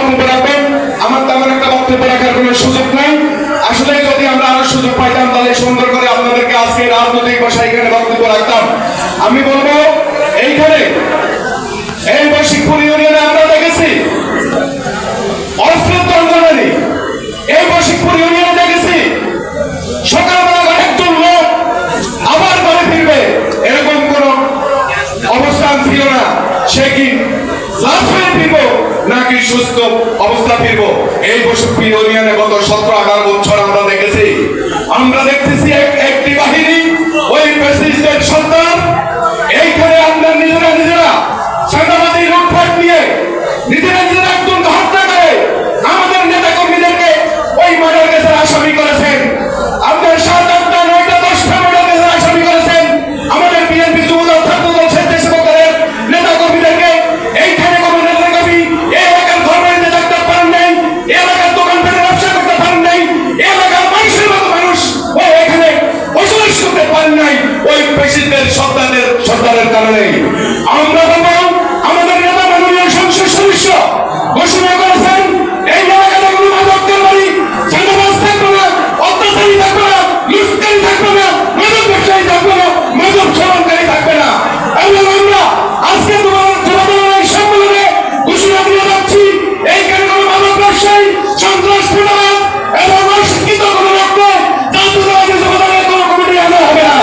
বক্তব্য রাখবেন। আমার তেমন একটা বক্তব্য রাখার কোনো সুযোগ নাই। আসলে যদি আমরা আরো সুযোগ পাইতাম তাহলে সুন্দর করে আপনাদেরকে আজকে রাজনৈতিক ভাষায় এখানে বক্তব্য রাখতাম। আমি বলবো এইখানে এই বশিকপুর ইউনিয়নে আমরা দেখেছি অস্ত্রোত্তর নেই। এই বশিকপুর ইউনিয়নে দেখেছি সকালবেলা একজন লোক আবার ঘরে ফিরবে এরকম কোন অবস্থান ছিল না। সে কি লাশ হয়ে ফিরবো নাকি সুস্থ অবস্থা ফিরবো? এই বশিকপুর ইউনিয়নে গত 17-18 বছর আমরা দেখেছি। আমরা দেখতেছি একটি বাহিনী ওই প্রেসিডেন্ট সরকার এইখানে আমরা নিজেরা সেনাবাহিনী লুটপাট নিয়ে নিজেরা একজনকে হত্যা করে আমাদের নেতা কর্মীদেরকে ওই মার্ডার কেসের আসামি করেছেন। আপনার 7-8টা 9টা 10টা মার্ডার কেসের আসামি করেছেন। আমাদের বিএনপি যুবদল ছাত্রদল স্বেচ্ছাসেবক দলের নেতা কর্মীদেরকে এইখানে কোনো নেতা কর্মী এই এলাকার ঘরবাড়িতে থাকতে পারেন নাই, এই এলাকার দোকান পেটে ব্যবসা করতে পারেন নাই, এই এলাকার মানুষের মতো মানুষ ওই এখানে বসবাস করতে পারেন নাই ওই প্রেসিডেন্ট সরকারের কারণে। আমরা বলবো আমাদের নেতা মাননীয় সংসদ সদস্য ঘোষণা করেছেন এই এলাকাতে কোনো মাদক কারবারি চাঁদাবাজ থাকবে না, অত্যাচারী থাকবে না, লুটকারী থাকবে না, মাদক ব্যবসায়ী থাকবে না, মাদক সেবনকারী থাকবে না। এবং আমরা আজকে তোমাদের এই সম্মেলনে ঘোষণা দিয়ে যাচ্ছি এইখানে কোনো মাদক ব্যবসায়ী সন্ত্রাসবাদ এবং অশিক্ষিত কোনো লোককে জাতীয়তাবাদী যুবদলের কোনো কমিটি আনা হবে না।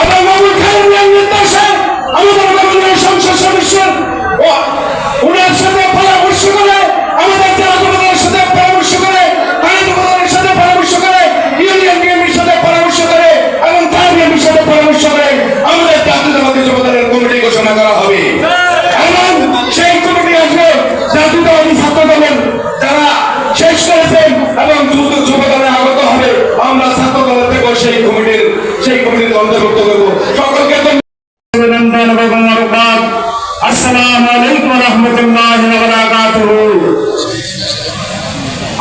আমরা মামুন খালের নির্দেশে আমাদের মাননীয় সংসদ সদস্য ওনার সাথে পরামর্শ করে আমাদের জেলা যুবদলের সাথে পরামর্শ করে থানা যুবদলের সাথে পরামর্শ করে ইউনিয়ন বিএনপির সাথে পরামর্শ করে এবং থানা বিএনপির সাথে পরামর্শ করে আমাদের জাতীয়তাবাদী যুবদলের কমিটি ঘোষণা করা হবে। এবং সেই কমিটি আসবে জাতীয়তাবাদী ছাত্র দলের যারা শেষ করেছেন এবং যুবদলে আগত হবে। আমরা ছাত্র দলের থেকে সেই কমিটির অন্তর্ভুক্ত করবো। সকলকে আসসালামু আলাইকুম ওয়া রাহমাতুল্লাহি ওয়া বারাকাতুহু।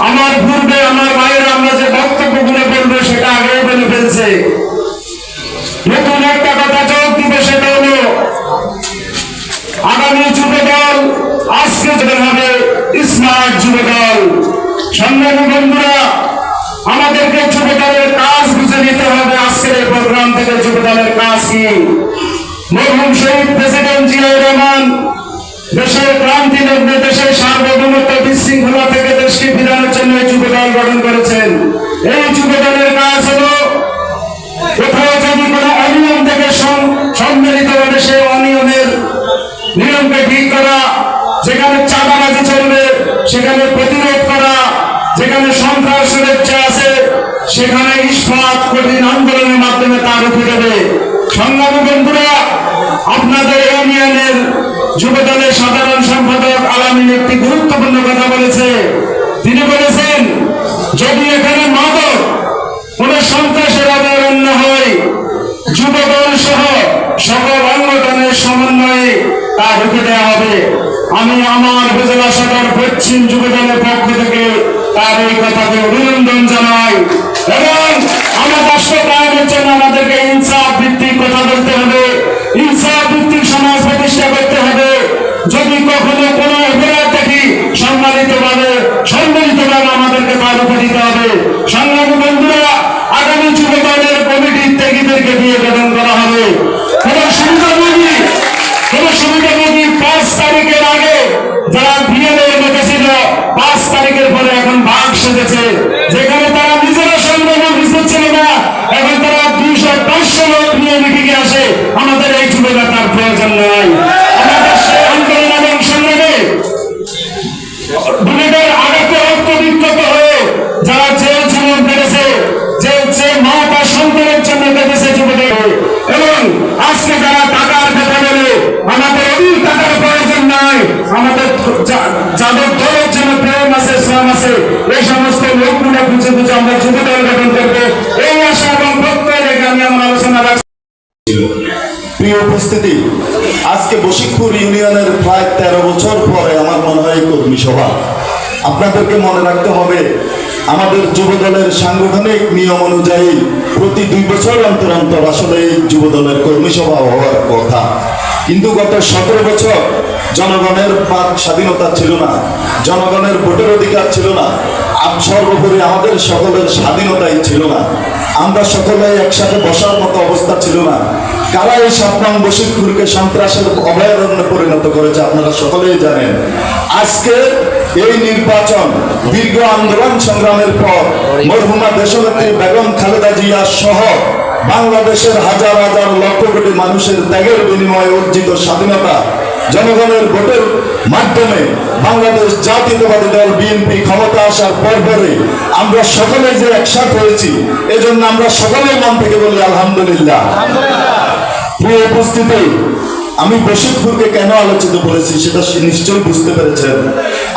আমার পূর্বে আমার ভাইয়েরা আমরা যে বক্তব্যগুলো বলবো সেটা আগেই বলে ফেলছে। নতুন একটা কথা যোগ দিবে, সেটা হলো আগামী যুবদল আজকে যেটা হবে স্মার্ট যুবদল। সংগ্রামী বন্ধুরা, আমাদেরকে যুবদলের কাজ বুঝে নিতে হবে। আজকের এই প্রোগ্রাম থেকে যুবদলের কাজ কি? মরহুম শহীদ প্রেসিডেন্ট জিয়াউর রহমান দেশের ক্রান্তি লগ্নে দেশের সার্বভৌমত্ব বিশৃঙ্খলা থেকে দেশকে ফিরানোর জন্য এই যুবদল গঠন করেছেন। এই যুবদলের কাজ হলো কোথাও যদি কোনো অনিয়ম থেকে সম্মিলিতভাবে সেই অনিয়মের নিয়মকে ঠিক করা, যেখানে চাঁদাবাজি চলবে সেখানে প্রতিরোধ করা, যেখানে সন্ত্রাস সুরক্ষা আছে সেখানে ইস্পাত কঠিন আন্দোলনের মাধ্যমে তা রুখে দেবে। সংগ্রামী বন্ধুরা, আপনাদের ইউনিয়নের যুবদলের সাধারণ সম্পাদক আলামিন একটি গুরুত্বপূর্ণ কথা বলেছে। তিনি বলেছেন যদি এখানে মাদক কোন সন্ত্রাসের অভয়ারণ্য হয়, যুবদল সহ সকল সংগঠনের সমন্বয়ে তা রুখে দেওয়া হবে। আমি আমার উপজেলা সদর পশ্চিম যুবদলের পক্ষ থেকে তার এই কথাকে অভিনন্দন জানাই। এবং আমার রাষ্ট্র কায়েমের জন্য আমাদেরকে ইনসাফ ভিত্তিক কথা বলতে হবে, ইনসাফ ভিত্তিক সমাজ প্রতিষ্ঠা করতে হবে। যদি কখনো কোনো অপরাধ দেখি সম্মিলিতভাবে আমাদেরকে তার উপর দিতে হবে। সংগ্রামী বন্ধুরা, আগামী যুবদলের কমিটির ত্যাগীদেরকে দিয়ে গঠন করা হবে। কোনো সুবিধাভোগী 5 তারিখের আগে যারা বিএনএর মধ্যে ছিল 5 তারিখের পরে এখন ভাগ সেজেছে, যেখানে তারা নিজেরা সংগ্রাম ছিল না, এখন তারা 200-500 লোক নিয়ে মিটিংয়ে আসে। আমাদের এই যুবনেতার প্রয়োজন নাই। আমাদের সেই আন্দোলন এবং সংগ্রামে বুলেটের আঘাতে রক্তবিক্ষত হয়ে যারা জেল জীবন কেটেছে, যে মা তার সন্তানের জন্য কেটেছে যুবদের, এবং আজকে যারা টাকার কথা বলে আমাদের অধিক টাকার প্রয়োজন নাই, আমাদের যাদের দলের জন্য প্রেম আছে শ্রম আছে এই সমস্ত লোকগুলো খুঁজে আমরা যুবদল গঠন করবো এই আশা এবং প্রত্যয় রেখে আমি আমার আলোচনা রাখছি। প্রিয় উপস্থিতি, আজকে বশিকপুর ইউনিয়নের প্রায় 13 বছর পরে আমার মনে হয় কর্মী সভা। আপনাদেরকে মনে রাখতে হবে আমাদের যুবদলের সাংগঠনিক নিয়ম অনুযায়ী প্রতি 2 বছর অন্তর অন্তর আসলে এই যুবদলের কর্মী সভা হওয়ার কথা, কিন্তু গত 17 বছর জনগণের বাক স্বাধীনতা ছিল না, জনগণের ভোটের অধিকার ছিল না, সর্বোপরি আমাদের সকলের স্বাধীনতাই ছিল না। আমরা সকলে একসাথে বসার মতো অবস্থা ছিল না। কারা এই 7 নং বশিরপুরকে সন্ত্রাসের অভয়ারণ্যে পরিণত করেছে আপনারা সকলেই জানেন। আজকে এই নির্বাচন দীর্ঘ আন্দোলন সংগ্রামের পর মরহুমা দেশনেত্রী বেগম খালেদা জিয়া সহ বাংলাদেশের হাজার হাজার লক্ষ কোটি মানুষের ত্যাগের বিনিময়ে অর্জিত স্বাধীনতা, জনগণের ভোটের মাধ্যমে বাংলাদেশ জাতীয়তাবাদী দল বিএনপি ক্ষমতা আসার পরে আমরা সকলে যে একসাথে হয়েছি, এজন্য আমরা সকলেই মন থেকে বলি আলহামদুলিল্লাহ। প্রিয় উপস্থিতি, আমি বশিরপুরকে কেন আলোচিত বলেছি সেটা নিশ্চয়ই বুঝতে পেরেছেন।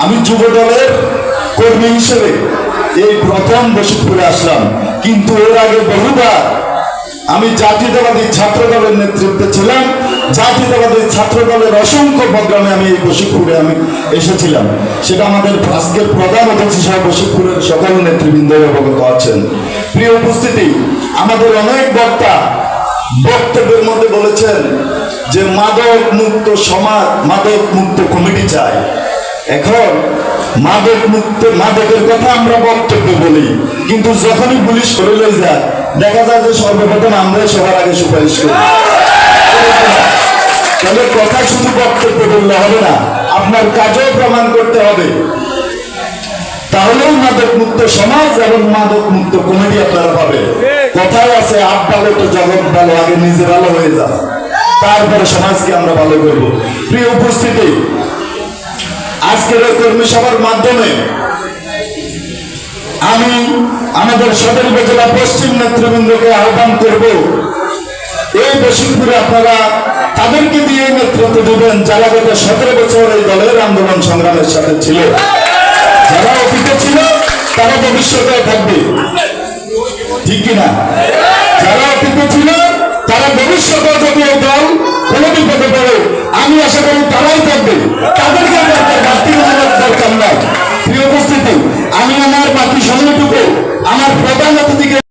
আমি যুব দলের কর্মী হিসেবে এই প্রথম বশিরপুরে আসলাম, কিন্তু এর আগে বহুবার আমি জাতীয়তাবাদী ছাত্র দলের নেতৃত্বে ছিলাম। জাতীয়তাবাদী ছাত্র দলের অসংখ্য প্রোগ্রামে আমি এই বশিরপুরে আমি এসেছিলাম। সেটা আমাদের আজকের প্রধান অতিথি সহ বশিরপুরের সকল নেতৃবৃন্দ অবগত আছেন। প্রিয় উপস্থিতি, আমাদের অনেক বক্তা বক্তব্যের মধ্যে বলেছেন যে মাদক মুক্ত সমাজ, মাদক মুক্ত কমিটি চাই। এখন মাদকের কথা আমরা বক্তব্য বলি, কিন্তু যখনই পুলিশ করে লয়ে যায় দেখা যায় যে সর্বপ্রথম আমরাই সবার আগে সুপারিশ করি। তাহলে কথা শুধু বক্তব্য বললে হবে না, আপনার কাজও প্রমাণ করতে হবে। তাহলেই মাদক মুক্ত সমাজ এবং মাদক মুক্ত কমিটি আপনারা পাবে। কথায় আছে আপ ভালো তো জগৎ ভালো, আগে নিজে ভালো হয়ে যাও, তারপরে সমাজকে আমরা ভালো করব। প্রিয় উপস্থিতি, আজকের কর্মী সভার মাধ্যমে আমি আমাদের সদর উপজেলা পশ্চিম নেতৃবৃন্দকে আহ্বান করব, এই বশিরপুরে আপনারা তাদেরকে দিয়ে নেতৃত্ব দেবেন যারা গত 17 বছর এই দলের আন্দোলন সংগ্রামের সাথে ছিল। যারা অতীতে ছিল তারা ভবিষ্যতে থাকবে, ঠিক কিনা? যারা অতীতে ছিল